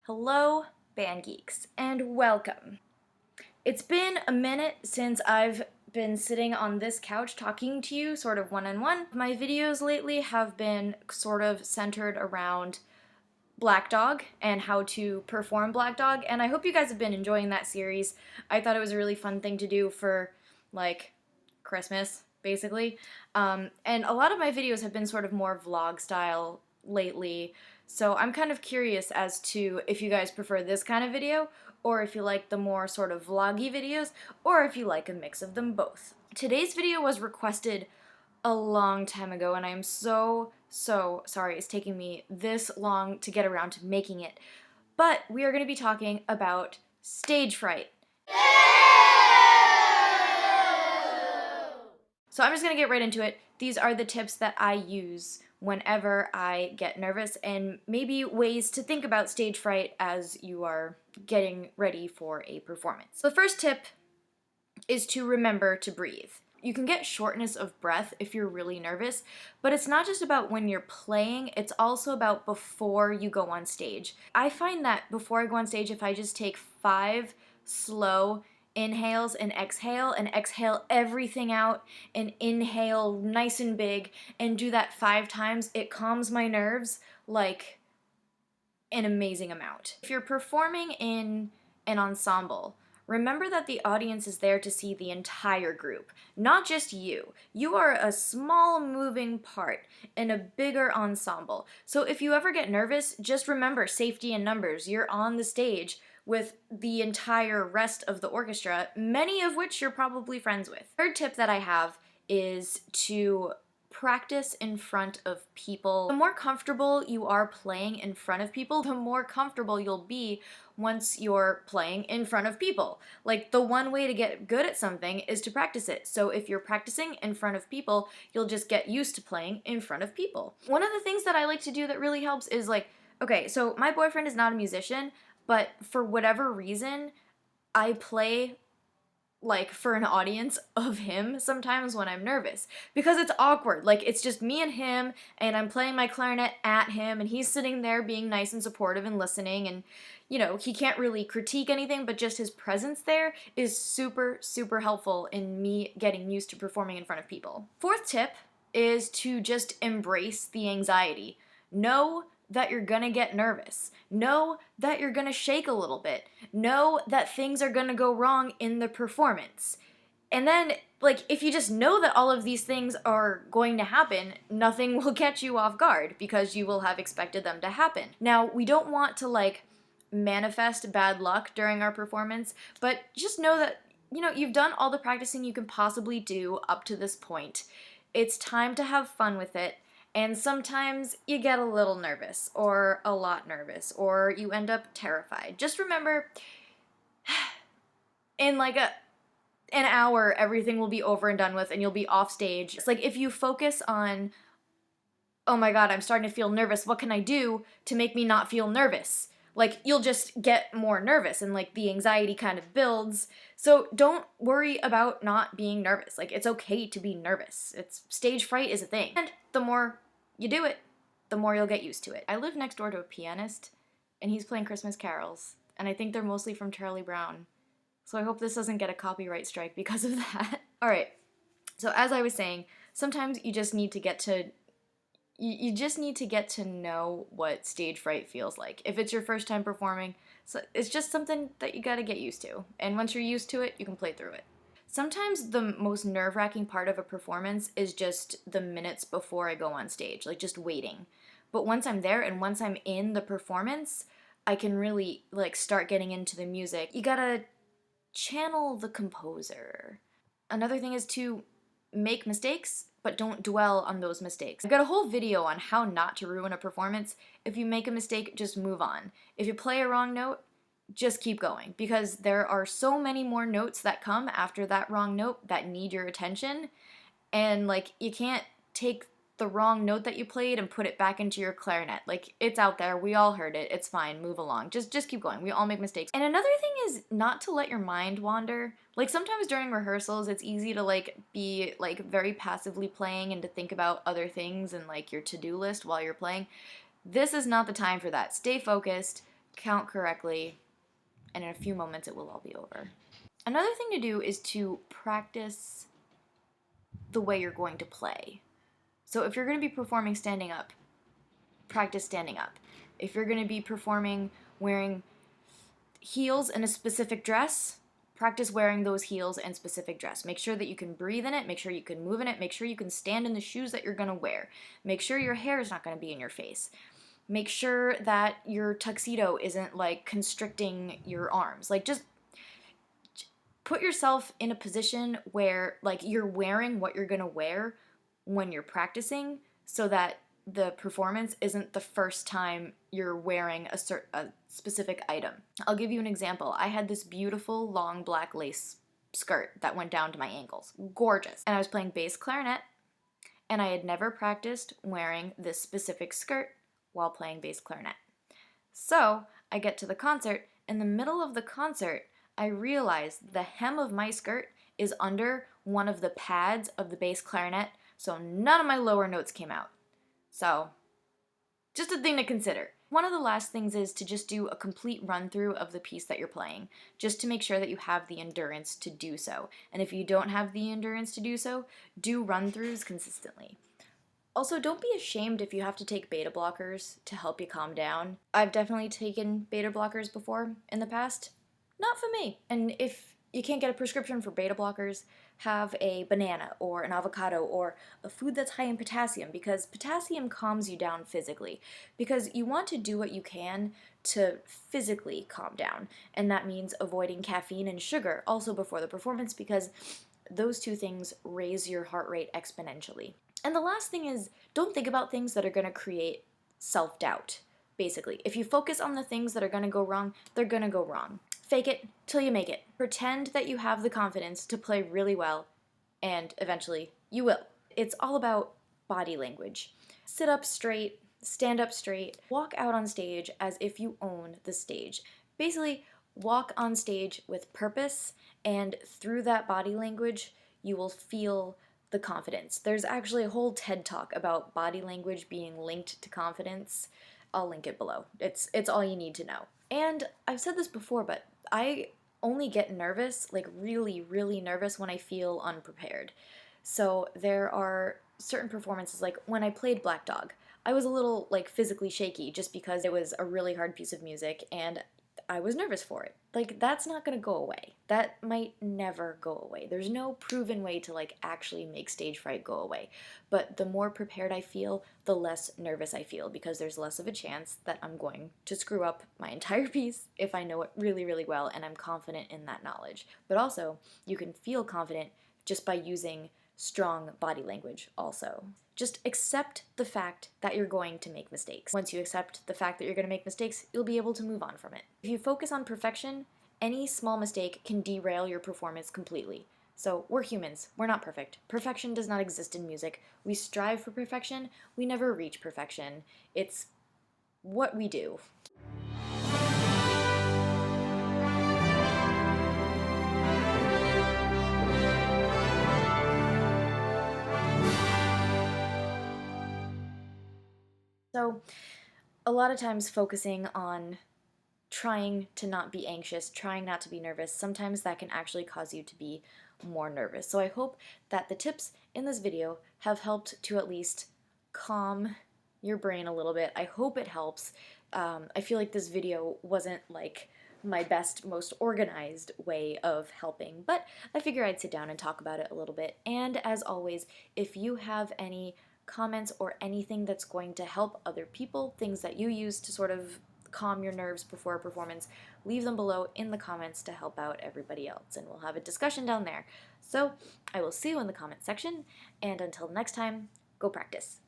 Hello, band geeks, and welcome. It's been a minute since I've been sitting on this couch talking to you sort of one-on-one. My videos lately have been sort of centered around Black Dog and how to perform Black Dog, and I hope you guys have been enjoying that series. I thought it was a really fun thing to do for, like, Christmas, basically. And a lot of my videos have been sort of more vlog style lately, so I'm kind of curious as to if you guys prefer this kind of video, or if you like the more sort of vloggy videos, or if you like a mix of them both. Today's video was requested a long time ago, and I am so sorry it's taking me this long to get around to making it. But we are going to be talking about stage fright. So I'm just going to get right into it. These are the tips that I use whenever I get nervous, and maybe ways to think about stage fright as you are getting ready for a performance. So the first tip is to remember to breathe. You can get shortness of breath if you're really nervous, but it's not just about when you're playing, it's also about before you go on stage. I find that before I go on stage, if I just take 5 slow inhales and exhale everything out and inhale nice and big and do that 5 times, it calms my nerves like an amazing amount. If you're performing in an ensemble, remember that the audience is there to see the entire group, not just you. You are a small moving part in a bigger ensemble. So if you ever get nervous, just remember safety in numbers. You're on the stage with the entire rest of the orchestra, many of which you're probably friends with. Third tip that I have is to practice in front of people. The more comfortable you are playing in front of people, the more comfortable you'll be once you're playing in front of people. Like, the one way to get good at something is to practice it. So if you're practicing in front of people, you'll just get used to playing in front of people. One of the things that I like to do that really helps is, like, okay, so my boyfriend is not a musician, but for whatever reason, I play like for an audience of him sometimes when I'm nervous, because it's awkward. Like, it's just me and him, and I'm playing my clarinet at him, and he's sitting there being nice and supportive and listening, and you know, he can't really critique anything, but just his presence there is super helpful in me getting used to performing in front of people. Fourth tip is to just embrace the anxiety. Know that you're gonna get nervous. Know that you're gonna shake a little bit. Know that things are gonna go wrong in the performance. And then, like, if you just know that all of these things are going to happen, nothing will catch you off guard because you will have expected them to happen. Now, we don't want to, like, manifest bad luck during our performance, but just know that, you know, you've done all the practicing you can possibly do up to this point. It's time to have fun with it. And sometimes you get a little nervous, or a lot nervous, or you end up terrified. Just remember, in like an hour, everything will be over and done with, and you'll be off stage. It's like, if you focus on, oh my god, I'm starting to feel nervous, what can I do to make me not feel nervous? Like, you'll just get more nervous, and like the anxiety kind of builds. So don't worry about not being nervous. Like, it's okay to be nervous. Stage fright is a thing. And the more you do it, the more you'll get used to it. I live next door to a pianist, and he's playing Christmas carols, and I think they're mostly from Charlie Brown. So I hope this doesn't get a copyright strike because of that. Alright, so as I was saying, sometimes you just need to get to you just need to get to know what stage fright feels like. If it's your first time performing, so it's just something that you gotta get used to. And once you're used to it, you can play through it. Sometimes the most nerve-wracking part of a performance is just the minutes before I go on stage, like just waiting. But once I'm there and once I'm in the performance, I can really like start getting into the music. You gotta channel the composer. Another thing is to make mistakes, but don't dwell on those mistakes. I've got a whole video on how not to ruin a performance. If you make a mistake, just move on. If you play a wrong note, just keep going, because there are so many more notes that come after that wrong note that need your attention, and like, you can't take the wrong note that you played and put it back into your clarinet. Like, it's out there, we all heard it, it's fine, move along. Just keep going, we all make mistakes. And another thing is not to let your mind wander. Like, sometimes during rehearsals, it's easy to like be like very passively playing and to think about other things and like your to-do list while you're playing. This is not the time for that. Stay focused, count correctly, and in a few moments it will all be over. Another thing to do is to practice the way you're going to play. So if you're going to be performing standing up, practice standing up. If you're going to be performing wearing heels in a specific dress, practice wearing those heels in specific dress. Make sure that you can breathe in it, make sure you can move in it, make sure you can stand in the shoes that you're going to wear. Make sure your hair is not going to be in your face. Make sure that your tuxedo isn't like constricting your arms. Like just put yourself in a position where like you're wearing what you're going to wear when you're practicing so that the performance isn't the first time you're wearing a specific item. I'll give you an example. I had this beautiful long black lace skirt that went down to my ankles. Gorgeous. And I was playing bass clarinet, and I had never practiced wearing this specific skirt while playing bass clarinet. So I get to the concert. In the middle of the concert, I realized the hem of my skirt is under one of the pads of the bass clarinet, so none of my lower notes came out. So, just a thing to consider. One of the last things is to just do a complete run through of the piece that you're playing, just to make sure that you have the endurance to do so. And if you don't have the endurance to do so, do run throughs consistently. Also, don't be ashamed if you have to take beta blockers to help you calm down. I've definitely taken beta blockers before in the past. Not for me. And if you can't get a prescription for beta blockers, have a banana or an avocado or a food that's high in potassium, because potassium calms you down physically. Because you want to do what you can to physically calm down, and that means avoiding caffeine and sugar also before the performance, because those two things raise your heart rate exponentially. And the last thing is, don't think about things that are going to create self-doubt. Basically, if you focus on the things that are going to go wrong, they're going to go wrong. Fake it till you make it. Pretend that you have the confidence to play really well, and eventually you will. It's all about body language. Sit up straight, stand up straight, walk out on stage as if you own the stage. Basically, walk on stage with purpose, and through that body language, you will feel the confidence. There's actually a whole TED Talk about body language being linked to confidence. I'll link it below. It's all you need to know. And I've said this before, but I only get nervous, like really, really nervous when I feel unprepared. So there are certain performances, like when I played Black Dog, I was a little like physically shaky just because it was a really hard piece of music and I was nervous for it. Like, that's not gonna go away. That might never go away. There's no proven way to like actually make stage fright go away. But the more prepared I feel, the less nervous I feel, because there's less of a chance that I'm going to screw up my entire piece if I know it really, really well and I'm confident in that knowledge. But also, you can feel confident just by using strong body language also. Just accept the fact that you're going to make mistakes. Once you accept the fact that you're going to make mistakes, you'll be able to move on from it. If you focus on perfection, any small mistake can derail your performance completely. So we're humans. We're not perfect. Perfection does not exist in music. We strive for perfection. We never reach perfection. It's what we do. So a lot of times focusing on trying to not be anxious, trying not to be nervous, sometimes that can actually cause you to be more nervous. So I hope that the tips in this video have helped to at least calm your brain a little bit. I hope it helps. I feel like this video wasn't like my best, most organized way of helping, but I figure I'd sit down and talk about it a little bit. And as always, if you have any comments or anything that's going to help other people, things that you use to sort of calm your nerves before a performance, leave them below in the comments to help out everybody else, and we'll have a discussion down there. So I will see you in the comment section, and until next time, go practice.